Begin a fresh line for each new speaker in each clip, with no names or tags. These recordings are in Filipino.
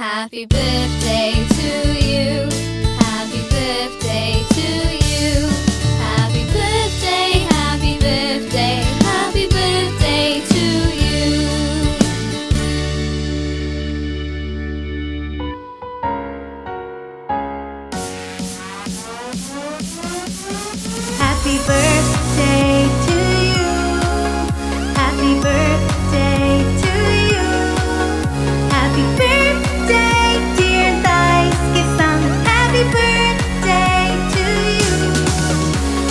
Happy birthday to you. Happy birthday to you. Happy birthday, happy birthday, happy birthday to you.
Happy birthday to you. Happy birthday to you. Happy birthday, dear Daisuke-san. Happy birthday to you.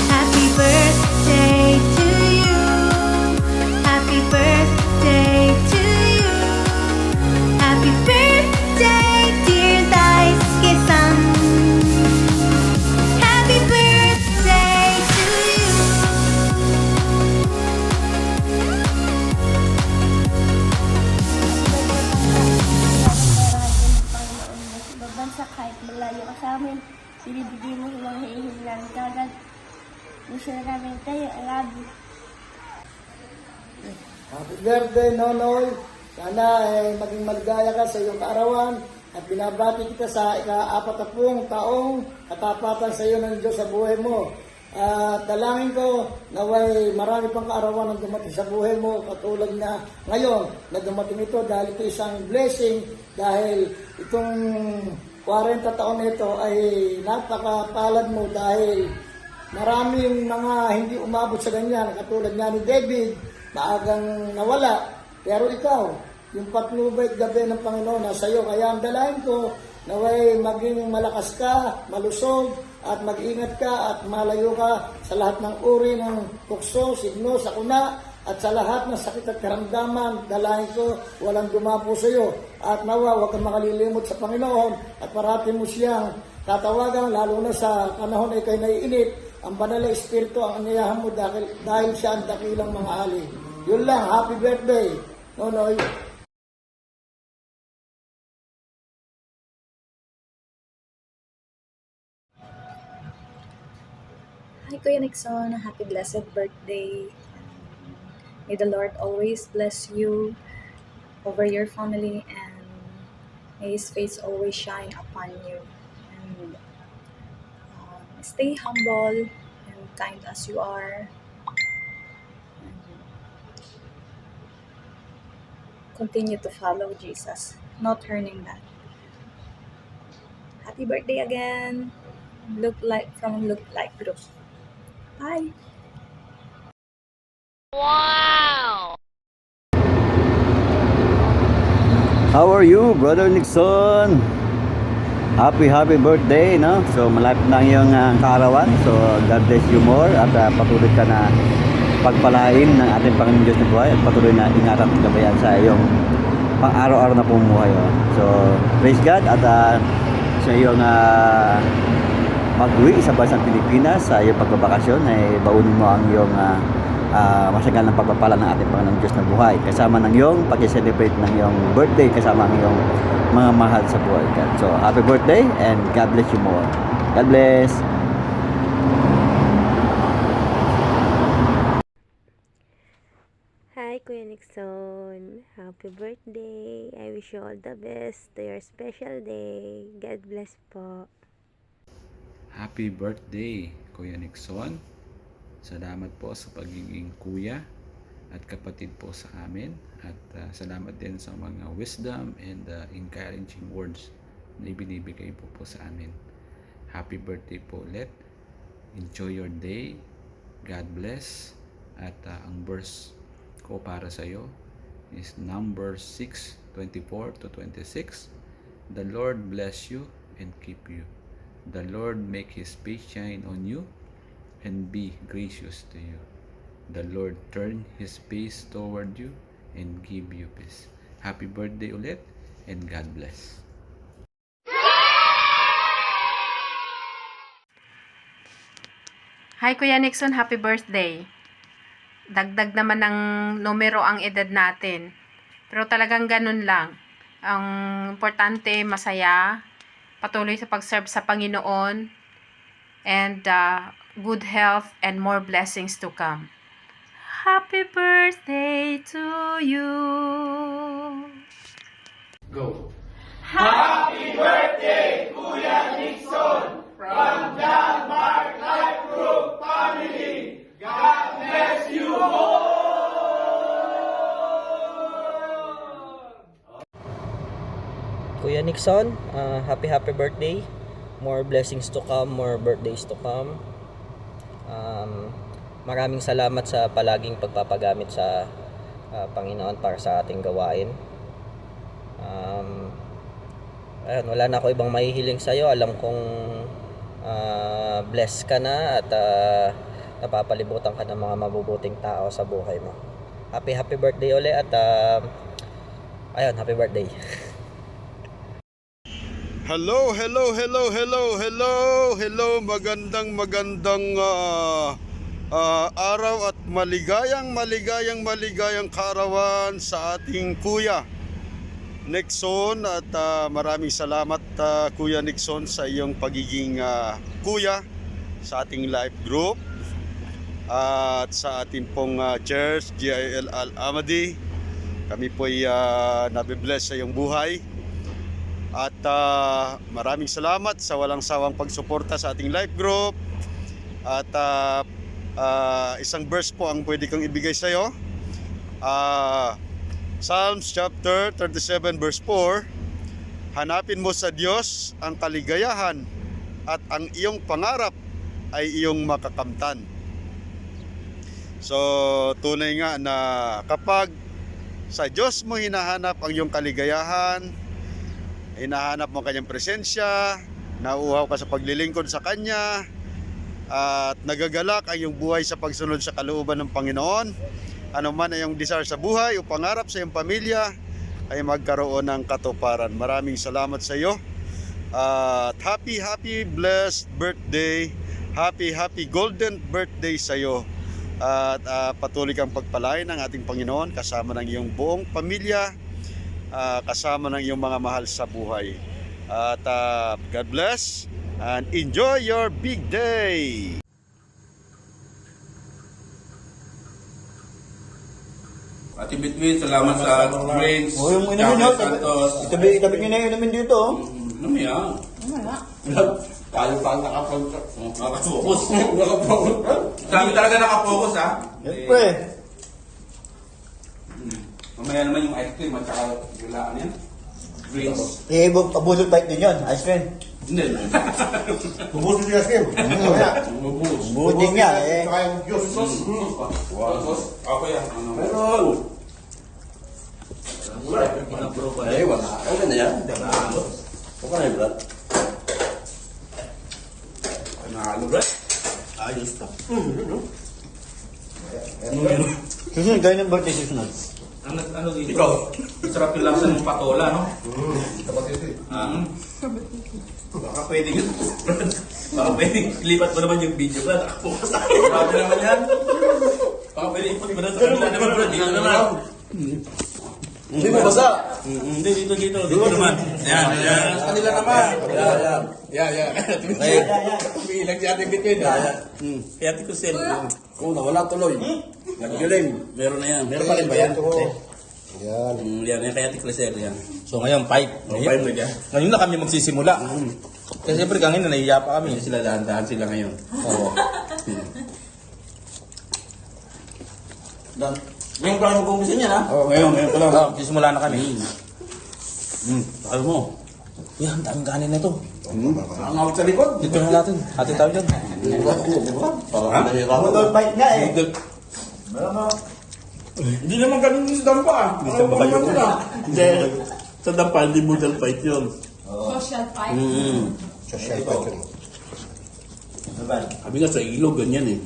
Happy birthday to you. Happy birthday to you. Happy birthday, dear Daisuke-san. Happy birthday to you.
Bansa kahit malayo ka sa amin, binibigay mo silang hihilang kagad. Gusto na namin kayo, I love you.
Happy birthday, Nonoy. Sana maging maligaya ka sa iyong kaarawan at binabati kita sa ika-40 taong katapatan sa iyo ng Diyos sa buhay mo. At dalangin ko naway marami pang kaarawan ang dumating sa buhay mo katulad na ngayon na dumating ito dahil ito isang blessing dahil itong 40 taon na ito ay napakapalad mo dahil maraming mga hindi umabot sa ganyan katulad nga ni David maagang nawala pero ikaw yung patnubay gabi ng Panginoon nasa iyo kaya ang dalahin ko naway maging malakas ka, malusog at mag-ingat ka at malayo ka sa lahat ng uri ng tukso, signo, sakuna at sa lahat ng sakit at karamdaman, dalahin ko walang dumapo sa iyo at nawa huwag kang makalilimot sa Panginoon at parati mo siyang tatawagan lalo na sa panahon ay kayo naiinip ang banal na espiritu ang anyayahan mo dahil siya ang dakilang mga ali. Yun lang, happy birthday, Nonoy.
Hi Kuya Nixon, happy blessed birthday. May the Lord always bless you over your family and may His face always shine upon you. And stay humble and kind as you are. And continue to follow Jesus, not turning back. Happy birthday again. Look like group. Bye.
How are you, Brother Nixon? Happy birthday, no? So malapit na ang iyong kaarawan. So God bless you more at patuloy ka na pagpalain ng ating Panginoon Diyos na buhay at patuloy na ingatan at gabayan sa iyong pang-araw-araw na pamumuhay. So praise God at sa iyong pag-uwi sa bansang Pilipinas sa iyong pagbabakasyon ay baunin mo ang iyong masaganang pagpapala ng ating Panginoong Diyos na buhay kasama ng iyong pag-celebrate ng iyong birthday kasama ang iyong mga mahal sa buhay. So happy birthday and God bless you more. God bless.
Hi Kuya Nixon, happy birthday. I wish you all the best to your special day. God bless po.
Happy birthday, Kuya Nixon. Salamat po sa pagiging kuya at kapatid po sa amin. At salamat din sa mga wisdom and encouraging words na ibinibigay po sa amin. Happy birthday po ulit. Enjoy your day. God bless. At ang verse ko para sa iyo is Numbers 6:24 to 26. The Lord bless you and keep you. The Lord make His face shine on you and be gracious to you. The Lord turn His face toward you and give you peace. Happy birthday ulit and God bless.
Hi Kuya Nixon, happy birthday. Dagdag naman ng numero ang edad natin. Pero talagang ganun lang. Ang importante, masaya, patuloy sa pag-serve sa Panginoon, and good health and more blessings to come. Happy birthday to you.
Go.
Happy
Kuya Nixon, happy birthday. More blessings to come, more birthdays to come. Maraming salamat sa palaging pagpapagamit sa Panginoon para sa ating gawain. Ayun, wala na ako ibang mahihiling sa'yo. Alam kong blessed ka na at napapalibutan ka ng mga mabubuting tao sa buhay mo. Happy birthday ulit at ayun, happy birthday.
Hello, magandang araw at maligayang kaarawan sa ating Kuya Nixon at maraming salamat Kuya Nixon sa iyong pagiging kuya sa ating live group at sa ating pong church GIL Al-Amadi. Kami po'y nabibless sa iyong buhay. At maraming salamat sa walang sawang pagsuporta sa ating live group. At isang verse po ang pwede kong ibigay sa iyo. Psalms chapter 37 verse 4. Hanapin mo sa Diyos ang kaligayahan at ang iyong pangarap ay iyong makakamtan. So tunay nga na kapag sa Diyos mo hinahanap ang iyong kaligayahan, hinahanap mo kanyang presensya, nauuhaw ka sa paglilingkod sa kanya, at nagagalak ang iyong buhay sa pagsunod sa kalooban ng Panginoon. Ano man ay iyong desire sa buhay o pangarap sa iyong pamilya ay magkaroon ng katuparan. Maraming salamat sa iyo. At happy blessed birthday. Happy golden birthday sa iyo. At patuloy kang pagpalain ng ating Panginoon kasama ng iyong buong pamilya, kasama ng iyong mga mahal sa buhay. At God bless and enjoy your big day.
Ate Bitwin, salamat sa drinks.
Oh, yung inumin nyo. Itabi nyo na yung inumin dito.
Ano mo yan? Tayo pa nakafocus. Dami talaga nakafocus ha.
Siyempre.
Mamaya naman yung ice cream at saka gulaan yan. Drinks.
Abusog bite din yun, ice cream.
Hindi.
Abusog yung ice cream. Buding nga eh.
Saka yung juice. Sauce. Ako yan. Meron.
Ay, wala. Okay na yan. Okay na yung brad.
Nahalo, brad.
Ayos ka. Susunod, gawin ng birthday susunod.
Ano dito? Ikaw. Sarap yung lasa ng patola, no? Baka pwedeng yun. Baka pwedeng lipat mo naman yung video, brad. Nakapokus na. Grabe naman yan. Baka pwedeng ipot mo na sa kanila naman, brad. Dito naman.
Hindi mo basa.
Hindi, dito naman. Yan. Sa kanila naman. Yan. Umiilag si Ate Bitwin. Kaya Ate Kusel.
Oo, nawala tuloy. Naggaling.
Meron na yan. Meron pa rin ba yan?
Yan.
Yan kaya Ate Kusel yan.
So ngayon, 5. Ngayon na kami magsisimula. Kasi siyempre kanina nahiya pa kami.
Sila dahan-dahan sila ngayon.
Oo.
Ngayon ko lang mag-umpisa niya, ha?
Oo, ngayon pa lang. Magsisimula na kami.
Alam mo.
Yan, daming kanin na ito.
Ang awit sa likod.
Dito na natin. Hati tayo dyan.
Budol bite nga eh.
Hindi naman ganun sa dampa ah. Ano ba kayo? Hindi. Sa dampa, hindi budal fight yun.
Social fight.
Social bite yun.
Sabi nga sa ilog, ganyan eh.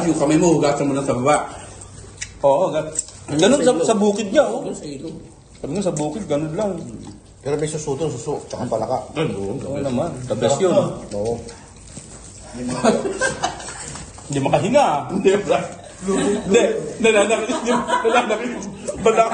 Yung kamay mo, hugasan mo lang sa baba.
Oo, ganun sa bukid niya. Oh.
Sa ilog.
Sabi nga sa bukid, ganun lang.
Pero may susuto, tsaka palaka.
Oo naman. The best yun.
Oo.
Hindi makahinga.
Hindi, bro. Hindi, nalalaki. Badak.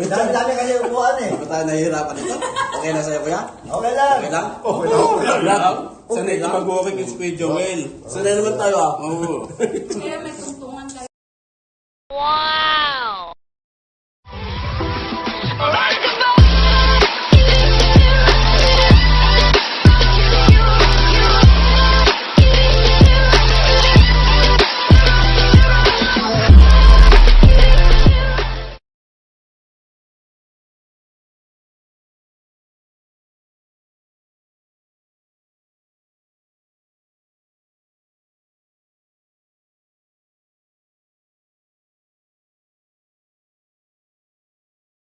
Dami kasi upuan eh.
Ba't tayo nahihirapan ito? Okay na sa'yo, kuya?
Okay lang.
Okay lang? Okay lang. Sanay ka mag-walking kay Kuya Joel. Sanay naman tayo ah. Oo.
Kaya may